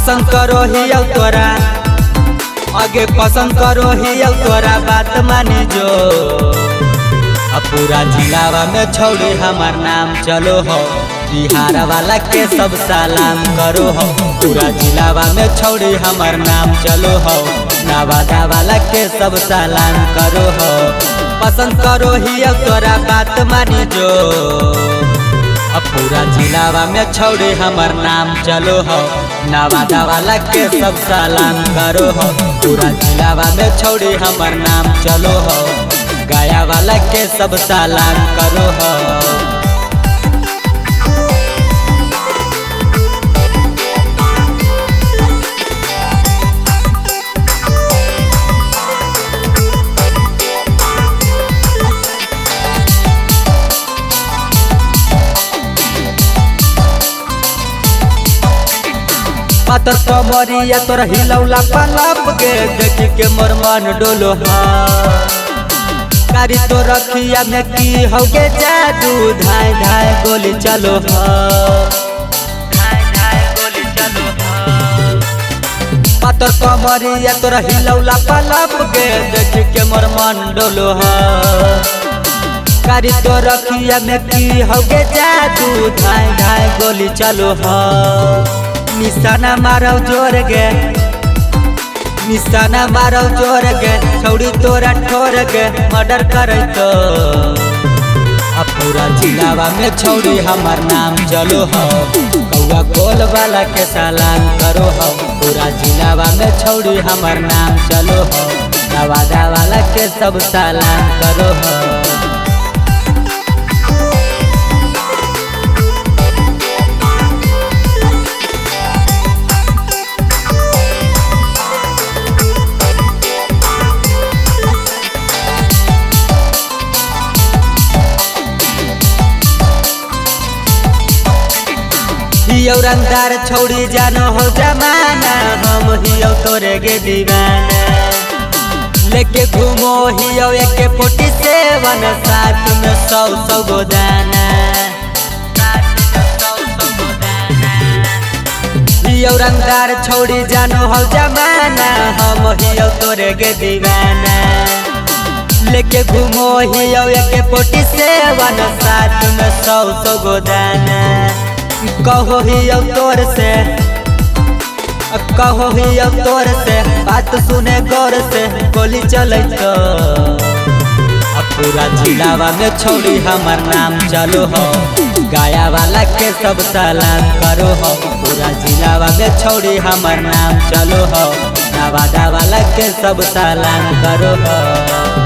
पसंद करो ही तोरा आगे पसंद करो ही तोरा बात मानी जो। पूरा जिलावा में छोड़ी हमार नाम चलो हो, बिहार वाला के सब सलाम करो हो। पूरा जिलावा में छोड़ी हमार नाम चलो हो, नवादा वाला के सब सलाम करो हो। पसंद करो ही तोरा बात मानी जो। पूरा जिलावा में छोड़ी हमार नाम चलो हो, नवादा वाला के सब सलाम करो हो। पूरा जिलावा में छोड़ी हमार नाम चलो हो, गया वाला के सब सलाम करो हो। पातर कमरिया तोरा हिलौला पलप के देखी के मोर मन डोलो हा। कारी तो रखिया में की होगे जादू, धाय धाय गोली चलो हा, धाय धाय गोली चलो हा। पातर कमरिया तोरा हिलौला पलप के देखी के मोर मन डोलो हा। कारी तो रखिया में की होगे जादू, धाय धाय गोली चलो हा। निशाना मारो जोर गे, निशाना मारो जोर गे, छौड़ी तोरा ठोर गे मर्डर करे तो। पूरा जिलावा में छौड़ी हमार नाम चलो हो, कौआ गोल वाला के सलाम करो हो। पूरा जिलावा में छौड़ी हमार नाम चलो हो, नवादा वाला के सब सलाम करो हो। हियो रंगदार छौड़ी जानो हो जमाना, हम हियो तोरे गे दीवाना। लेके घूमो हियो AK-47, साथ में 100 गो दाना। हियो रंगदार छौड़ी जानो हो जमाना, हम हियो तोरे गे दीवाना। लेके घूमो हियो AK-47, साथ में 100 गो दाना। कहो ही तोर से, कहो ही तोर से, बात सुने गौर से गोली चले तो। पूरा जिलावा में छौड़ी हमार नाम चलो हो, गया वाला के सब सलाम करो हो। पूरा जिलावा में छौड़ी हमार नाम चलो हो, नवादा वाला के सब सलाम करो हो।